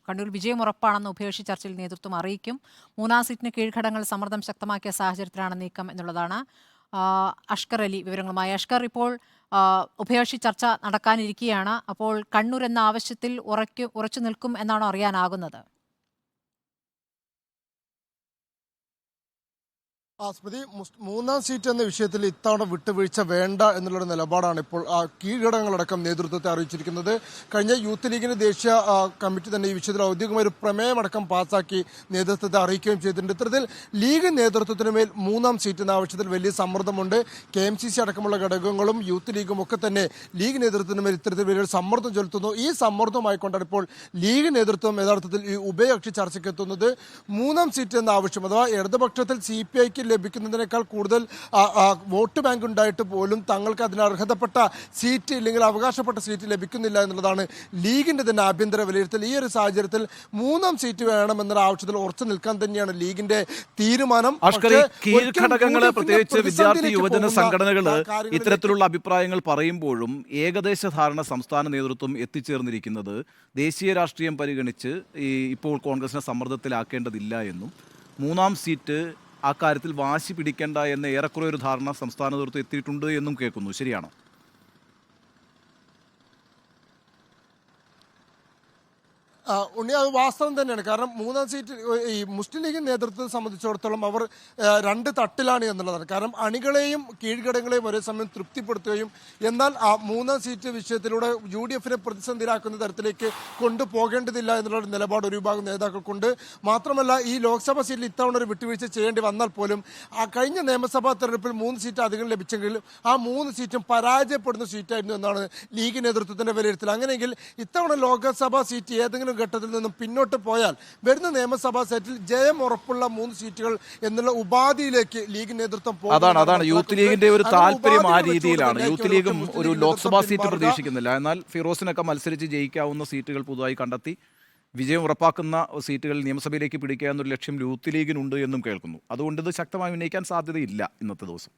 കണ്ണൂർ വിജയം ഉറപ്പാണെന്ന് ഉഭയകക്ഷി ചർച്ചയിൽ നേതൃത്വം അറിയിക്കും. മൂന്നാം സീറ്റിന് കീഴ്ഘടകങ്ങൾ സമ്മർദ്ദം ശക്തമാക്കിയ സാഹചര്യത്തിലാണ് നീക്കം എന്നുള്ളതാണ്. അഷ്കർ അലി വിവരങ്ങളുമായി. അഷ്കർ, ഇപ്പോൾ ഉഭയകക്ഷി ചർച്ച നടക്കാനിരിക്കുകയാണ്. അപ്പോൾ കണ്ണൂർ എന്ന ആവശ്യത്തിൽ ഉറച്ചു നിൽക്കും എന്നാണോ അറിയാനാകുന്നത്? സ്മൃതി, മൂന്നാം സീറ്റ് എന്ന വിഷയത്തിൽ ഇത്തവണ വിട്ടുവീഴ്ച വേണ്ട എന്നുള്ള നിലപാടാണ് ഇപ്പോൾ കീഴ്ഘടകങ്ങളടക്കം നേതൃത്വത്തെ അറിയിച്ചിരിക്കുന്നത്. കഴിഞ്ഞ യൂത്ത് ലീഗിന്റെ ദേശീയ കമ്മിറ്റി തന്നെ ഈ വിഷയത്തിൽ ഔദ്യോഗികമായ ഒരു പ്രമേയമടക്കം പാസാക്കി നേതൃത്വത്തെ അറിയിക്കുകയും ചെയ്തിട്ടുണ്ട്. ഇത്തരത്തിൽ ലീഗ് നേതൃത്വത്തിന് മേൽ മൂന്നാം സീറ്റ് എന്ന ആവശ്യത്തിൽ വലിയ സമ്മർദ്ദമുണ്ട്. KMCC അടക്കമുള്ള ഘടകങ്ങളും യൂത്ത് ലീഗും ഒക്കെ തന്നെ ലീഗ് നേതൃത്വത്തിന് മേൽ ഇത്തരത്തിൽ വലിയൊരു സമ്മർദ്ദം ചെലുത്തുന്നു. ഈ സമ്മർദ്ദമായിക്കൊണ്ടാണ് ഇപ്പോൾ ലീഗ് നേതൃത്വം യഥാർത്ഥത്തിൽ ഈ ഉഭയകക്ഷി ചർച്ചയ്ക്ക് എത്തുന്നത്. മൂന്നാം സീറ്റ് എന്ന ആവശ്യം, അഥവാ ഇടതുപക്ഷത്തിൽ CPIക്ക് ലഭിക്കുന്നതിനേക്കാൾ കൂടുതൽ വോട്ട് ബാങ്ക് ഉണ്ടായിട്ട് പോലും തങ്ങൾക്ക് അതിന് അർഹതപ്പെട്ട സീറ്റ് ഇല്ലെങ്കിൽ അവകാശപ്പെട്ട സീറ്റ് ലഭിക്കുന്നില്ല എന്നുള്ളതാണ് ലീഗിന്റെ തന്നെ ആഭ്യന്തര വിലയിരുത്തൽ. ഈ ഒരു സാഹചര്യത്തിൽ മൂന്നാം സീറ്റ് വേണമെന്ന ആവശ്യത്തിൽ ഉറച്ചു നിൽക്കാൻ തന്നെയാണ് ലീഗിന്റെ തീരുമാനം. കീഴ്ഘടകങ്ങള്, പ്രത്യേകിച്ച് വിദ്യാർത്ഥി യുവജന സംഘടനകള് ഇത്തരത്തിലുള്ള അഭിപ്രായങ്ങൾ പറയുമ്പോഴും ഏകദേശ ധാരണ സംസ്ഥാന നേതൃത്വം എത്തിച്ചേർന്നിരിക്കുന്നത് ദേശീയ രാഷ്ട്രീയം പരിഗണിച്ച് ഇപ്പോൾ കോൺഗ്രസിനെ സമ്മർദ്ദത്തിലാക്കേണ്ടതില്ല എന്നും മൂന്നാം സീറ്റ് ആ കാര്യത്തിൽ വാശി പിടിക്കേണ്ട എന്ന ഏറെക്കുറെ ഒരു ധാരണ സംസ്ഥാന നേതൃത്വം എത്തിയിട്ടുണ്ട് എന്നും കേൾക്കുന്നു. ശരിയാണോ? ഉണ്ണി, അത് വാസ്തവം തന്നെയാണ്. കാരണം മൂന്നാം സീറ്റ് ഈ മുസ്ലിം ലീഗ് നേതൃത്വത്തെ സംബന്ധിച്ചിടത്തോളം അവർ രണ്ട് തട്ടിലാണ് എന്നുള്ളതാണ്. കാരണം അണികളെയും കീഴ്ഘടകങ്ങളെയും ഒരേ സമയം തൃപ്തിപ്പെടുത്തുകയും എന്നാൽ ആ മൂന്നാം സീറ്റ് വിഷയത്തിലൂടെ UDFനെ പ്രതിസന്ധിയിലാക്കുന്ന തരത്തിലേക്ക് കൊണ്ടുപോകേണ്ടതില്ല എന്നുള്ള നിലപാട് ഒരു വിഭാഗം നേതാക്കൾക്കുണ്ട്. മാത്രമല്ല, ഈ ലോക്സഭാ സീറ്റിൽ ഇത്തവണ ഒരു വിട്ടുവീഴ്ച ചെയ്യേണ്ടി വന്നാൽ പോലും ആ കഴിഞ്ഞ നിയമസഭാ തെരഞ്ഞെടുപ്പിൽ 3 സീറ്റ് അധികം ലഭിച്ചെങ്കിലും ആ 3 സീറ്റും പരാജയപ്പെടുന്ന സീറ്റായിരുന്നു എന്നാണ് ലീഗ് നേതൃത്വത്തിന്റെ വിലയിരുത്തൽ. അങ്ങനെയെങ്കിൽ ഇത്തവണ ലോക്സഭാ സീറ്റ് ഏതെങ്കിലും ഘട്ടത്തിൽ നിന്നും പിന്നോട്ട് പോയാൽ വരുന്ന നിയമസഭാ സെറ്റിൽ ജയം ഉറപ്പുള്ള 3 സീറ്റുകൾ എന്നുള്ള ഉപാധിയിലേക്ക് ലീഗ് നേതൃത്വം അതാണ് യൂത്ത് ലീഗിന്റെ ഒരു താല്പര്യം. ആ രീതിയിലാണ് യൂത്ത് ലീഗും ഒരു ലോക്സഭാ സീറ്റ് പ്രതീക്ഷിക്കുന്നില്ല. എന്നാൽ ഫിറോസിനൊക്കെ മത്സരിച്ച് ജയിക്കാവുന്ന സീറ്റുകൾ പുതുതായി കണ്ടെത്തി വിജയം ഉറപ്പാക്കുന്ന സീറ്റുകൾ നിയമസഭയിലേക്ക് പിടിക്കുക എന്നൊരു ലക്ഷ്യം യൂത്ത് ലീഗിനുണ്ട് എന്നും കേൾക്കുന്നു. അതുകൊണ്ട് ഇത് ശക്തമായി ഉന്നയിക്കാൻ സാധ്യതയില്ല ഇന്നത്തെ ദിവസം.